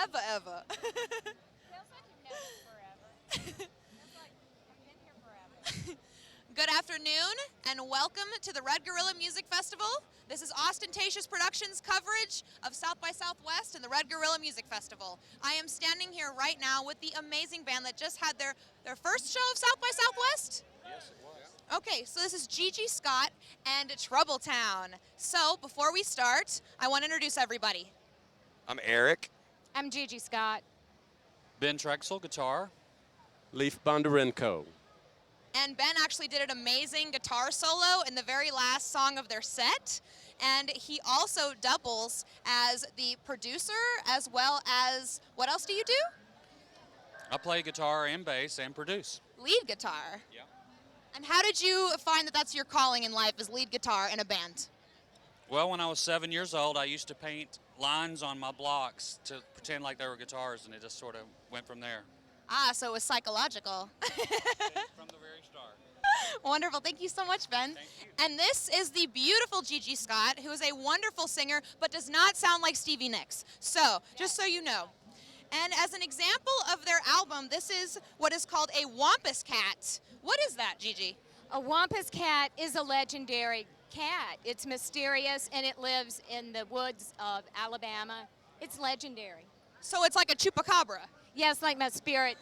ever, ever. Feels like you've known us forever. Feels like I've been here forever. Good afternoon, and welcome to the Red Gorilla Music Festival. This is Ostentatious Productions coverage of South by Southwest and the Red Gorilla Music Festival. I am standing here right now with the amazing band that just had their first show of South by Southwest. Yes, it was. Okay, so this is Gigi, Scott, and Troubletown. So before we start, I want to introduce everybody. I'm Eric. I'm Gigi Scott. Ben Trexel, guitar. Leaf Bondarenko. And Ben actually did an amazing guitar solo in the very last song of their set. And he also doubles as the producer as well as, what else do you do? I play guitar and bass and produce. Lead guitar. Yeah. And how did you find that that's your calling in life, is lead guitar in a band? Well, when I was 7 years old, I used to paint lines on my blocks to pretend like they were guitars, and it just sort of went from there. Ah, so it was psychological. From the very start. Wonderful. Thank you so much, Ben. Thank you. And this is the beautiful Gigi Scott, who is a wonderful singer, but does not sound like Stevie Nicks. So, just so you know. And as an example of their album, this is what is called a Wampus Cat. What is that, Gigi? A Wampus cat is a legendary cat. It's mysterious and it lives in the woods of Alabama. It's legendary. So it's like a chupacabra. Yes, like my spirit.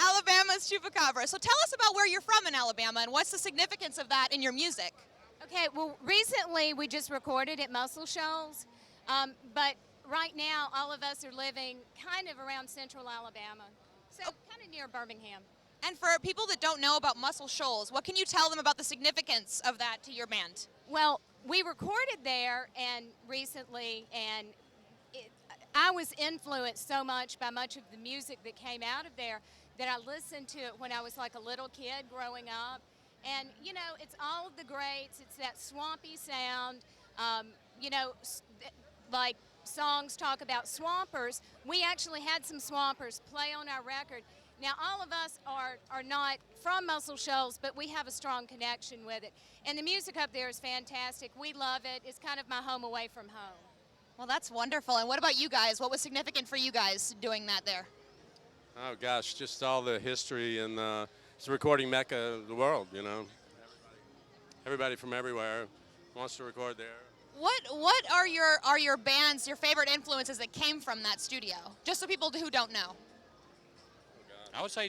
Alabama's chupacabra. So tell us about where you're from in Alabama and what's the significance of that in your music? Okay, well, recently we just recorded at Muscle Shoals, but right now all of us are living kind of around central Alabama, so kind of near Birmingham. And for people that don't know about Muscle Shoals, what can you tell them about the significance of that to your band? Well, we recorded there and recently, and I was influenced so much by much of the music that came out of there that I listened to it when I was like a little kid growing up. And, you know, it's all of the greats. It's that swampy sound. You know, like songs talk about swampers. We actually had some swampers play on our record. Now, all of us are not from Muscle Shoals, but we have a strong connection with it. And the music up there is fantastic. We love it. It's kind of my home away from home. Well, that's wonderful. And what about you guys? What was significant for you guys doing that there? Oh gosh, just all the history and it's a recording mecca of the world, you know. Everybody from everywhere wants to record there. What are your band's, your favorite influences that came from that studio? Just so people who don't know. I would say,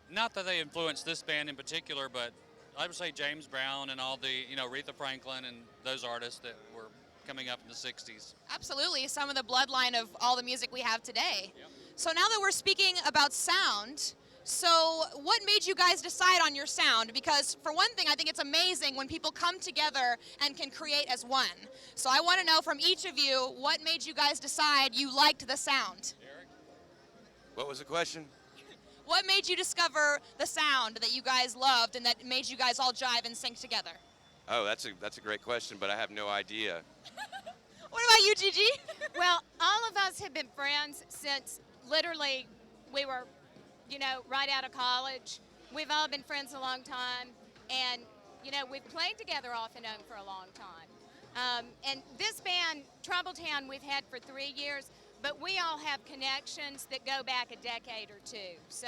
not that they influenced this band in particular, but I would say James Brown and all the, you know, Aretha Franklin and those artists that were coming up in the 60s. Absolutely, some of the bloodline of all the music we have today. Yep. So now that we're speaking about sound, so what made you guys decide on your sound? Because for one thing, I think it's amazing when people come together and can create as one. So I want to know from each of you, what made you guys decide you liked the sound? Eric? What was the question? What made you discover the sound that you guys loved and that made you guys all jive and sync together? Oh, that's a great question, but I have no idea. What about you, Gigi? Well, all of us have been friends since literally we were, you know, right out of college. We've all been friends a long time, and, you know, we've played together off and on for a long time. And this band, Troubletown, we've had for 3 years, but we all have connections that go back a decade or two. So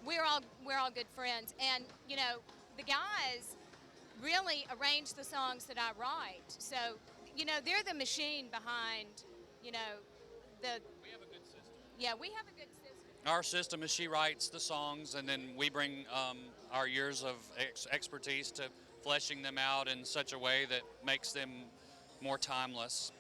we're all good friends. And, you know, the guys really arrange the songs that I write. So, you know, they're the machine behind, you know, We have a good system. yeah, we have a good system. Our system is she writes the songs, and then we bring our years of expertise to fleshing them out in such a way that makes them more timeless.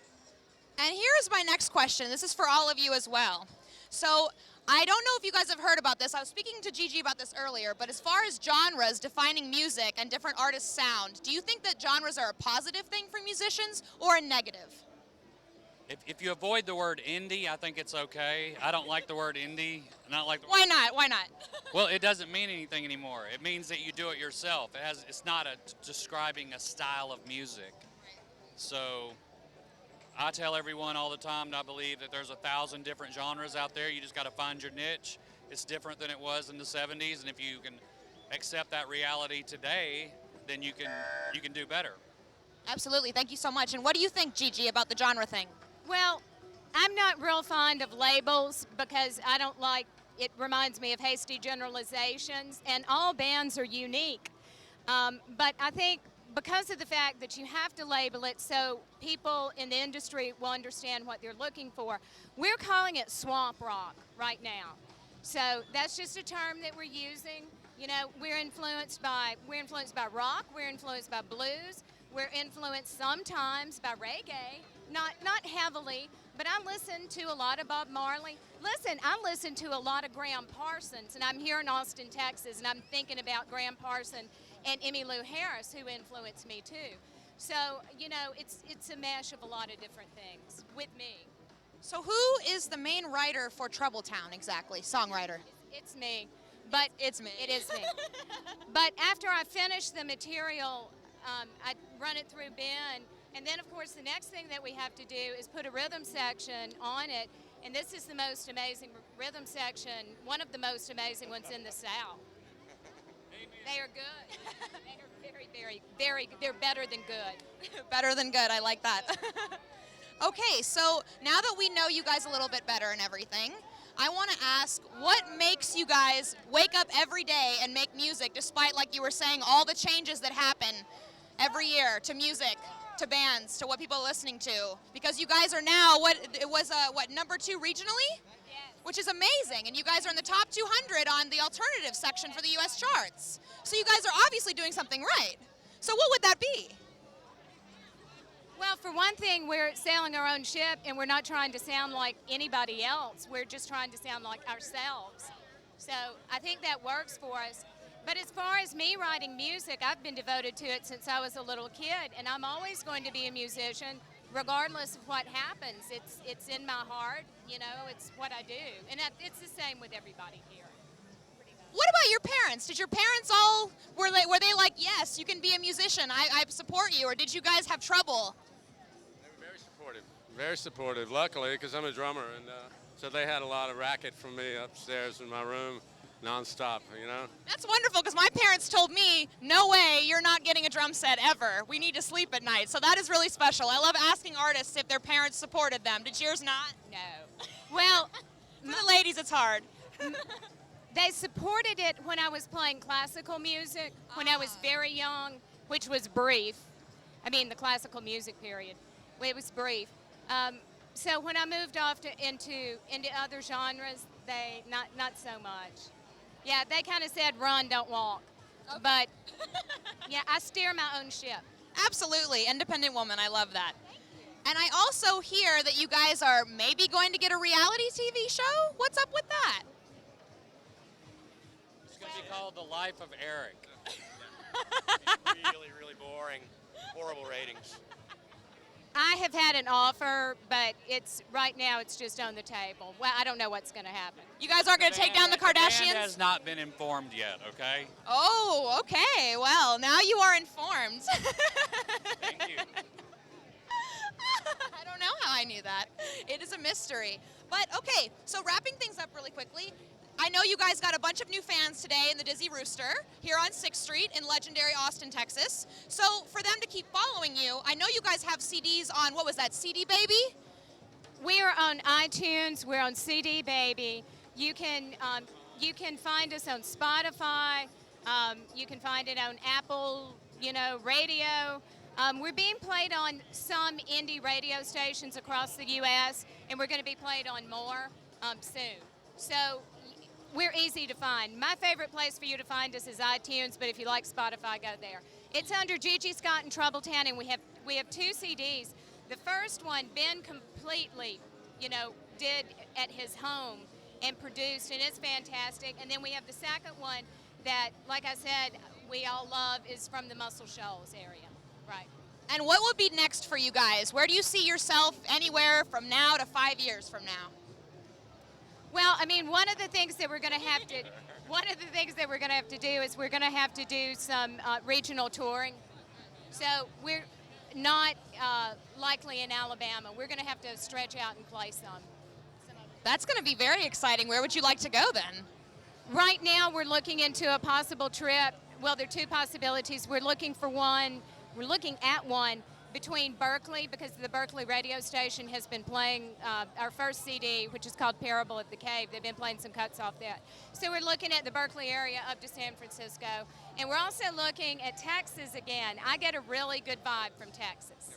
And here's my next question. This is for all of you as well. So I don't know if you guys have heard about this. I was speaking to Gigi about this earlier, but as far as genres defining music and different artists' sound, do you think that genres are a positive thing for musicians or a negative? If you avoid the word indie, I think it's okay. I don't like the word indie. Not like the Why not? Why not? Well, it doesn't mean anything anymore. It means that you do it yourself. It's not describing a style of music. So I tell everyone all the time that I believe that there's 1,000 different genres out there. You just got to find your niche. It's different than it was in the 70s, and if you can accept that reality today, then you can do better. Absolutely. Thank you so much. And what do you think, Gigi, about the genre thing? Well, I'm not not real fond of labels because I don't like, it reminds me of hasty generalizations, and all bands are unique. But I think because of the fact that you have to label it so people in the industry will understand what they're looking for, we're calling it swamp rock right now. So that's just a term that we're using. You know, we're influenced by rock, we're influenced by blues, we're influenced sometimes by reggae, not heavily, but I listen to a lot of Bob Marley. Listen, I listen to a lot of Graham Parsons, and I'm here in Austin, Texas, and I'm thinking about Graham Parsons and Emmylou Harris, who influenced me too. So, you know, it's a mash of a lot of different things with me. So who is the main writer for Trouble Town exactly? Songwriter? It's me. But It's me. It is me. But after I finish the material, I run it through Ben, and then of course the next thing that we have to do is put a rhythm section on it, and this is the most amazing rhythm section, one of the most amazing ones in the South. They are good. They are very, very, very, they're better than good. Better than good, I like that. Okay, so now that we know you guys a little bit better and everything, I want to ask, what makes you guys wake up every day and make music, despite, like you were saying, all the changes that happen every year to music, to bands, to what people are listening to? Because you guys are now, number 2 regionally? Yes. Which is amazing, and you guys are in the top 200 on the alternative section for the U.S. charts. So you guys are obviously doing something right. So what would that be? Well, for one thing, we're sailing our own ship, and we're not trying to sound like anybody else. We're just trying to sound like ourselves. So I think that works for us. But as far as me writing music, I've been devoted to it since I was a little kid, and I'm always going to be a musician, regardless of what happens. It's in my heart, you know, it's what I do. And it's the same with everybody here. What about your parents? Did your parents all, were they like, yes, you can be a musician, I support you, or did you guys have trouble? They were very supportive. Very supportive, luckily, because I'm a drummer, and so they had a lot of racket from me upstairs in my room, nonstop, you know? That's wonderful, because my parents told me, no way, you're not getting a drum set ever. We need to sleep at night. So that is really special. I love asking artists if their parents supported them. Did yours not? No. Well, For the ladies, it's hard. they supported it when I was playing classical music, when I was very young, which was brief. I mean, the classical music period. It was brief. So when I moved off into other genres, they not so much. Yeah, they kind of said, run, don't walk. Okay. But yeah, I steer my own ship. Absolutely, independent woman, I love that. And I also hear that you guys are maybe going to get a reality TV show? What's up with that? It's going to be called The Life of Eric. Really, really boring. Horrible ratings. I have had an offer, but right now it's just on the table. Well, I don't know what's going to happen. You guys aren't going to take down the band Kardashians? has not been informed yet, okay? Oh, okay. Well, now you are informed. Thank you. I don't know how I knew that. It is a mystery. But okay, so wrapping things up really quickly, I know you guys got a bunch of new fans today in the Dizzy Rooster here on 6th Street in legendary Austin, Texas. So for them to keep following you, I know you guys have CDs on, what was that, CD Baby? We are on iTunes. We're on CD Baby. You can find us on Spotify. You can find it on Apple, radio. We're being played on some indie radio stations across the U.S., and we're going to be played on more soon. So we're easy to find. My favorite place for you to find us is iTunes, but if you like Spotify, go there. It's under Gigi, Scott, and Trouble Town, and we have 2 CDs. The first one, Ben completely, did at his home and produced, and it's fantastic. And then we have the second one that, like I said, we all love, is from the Muscle Shoals area. Right. And what will be next for you guys? Where do you see yourself anywhere from now to 5 years from now? Well, I mean, one of the things that we're going to have to do is we're going to have to do some regional touring. So we're not likely in Alabama. We're going to have to stretch out and play some. That's going to be very exciting. Where would you like to go then? Right now, we're looking into a possible trip. Well, there are 2 possibilities. We're looking at one between Berkeley, because the Berkeley radio station has been playing our first CD, which is called Parable at the Cave. They've been playing some cuts off that. So we're looking at the Berkeley area up to San Francisco. And we're also looking at Texas again. I get a really good vibe from Texas.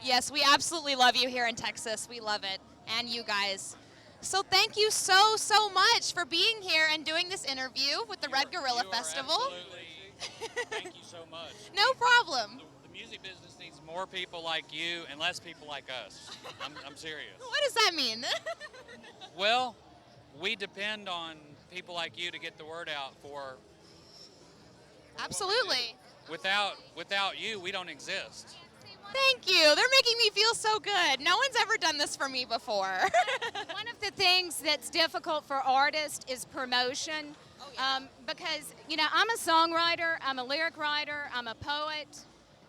Yes, we absolutely love you here in Texas. We love it. And you guys. So thank you so, so much for being here and doing this interview with the Red Gorilla Festival. Thank you so much. No problem. The music business needs more people like you and less people like us. I'm serious. What does that mean? Well, we depend on people like you to get the word out for. Absolutely. Without you, we don't exist. Thank you. They're making me feel so good. No one's ever done this for me before. One of the things that's difficult for artists is promotion. Because, you know, I'm a songwriter, I'm a lyric writer, I'm a poet.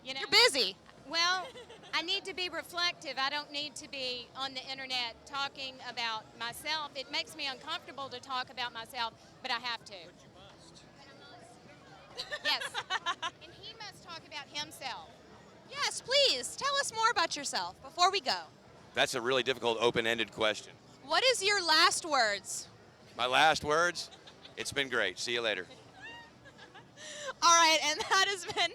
You know, You're busy. Well, I need to be reflective. I don't need to be on the internet talking about myself. It makes me uncomfortable to talk about myself, but I have to. But you must. Yes. And he must talk about himself. Yes, please. Tell us more about yourself before we go. That's a really difficult open-ended question. What is your last words? My last words, it's been great. See you later. All right, and that has been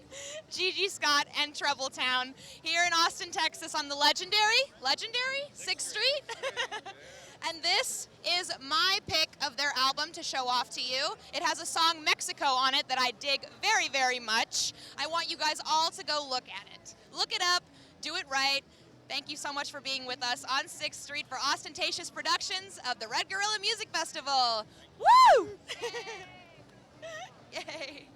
Gigi Scott and Troubletown here in Austin, Texas on the legendary 6th Street. And this is my pick of their album to show off to you. It has a song, Mexico, on it that I dig very, very much. I want you guys all to go look at it. Look it up, do it right. Thank you so much for being with us on 6th Street for Ostentatious Productions of the Red Gorilla Music Festival. Woo! Yay!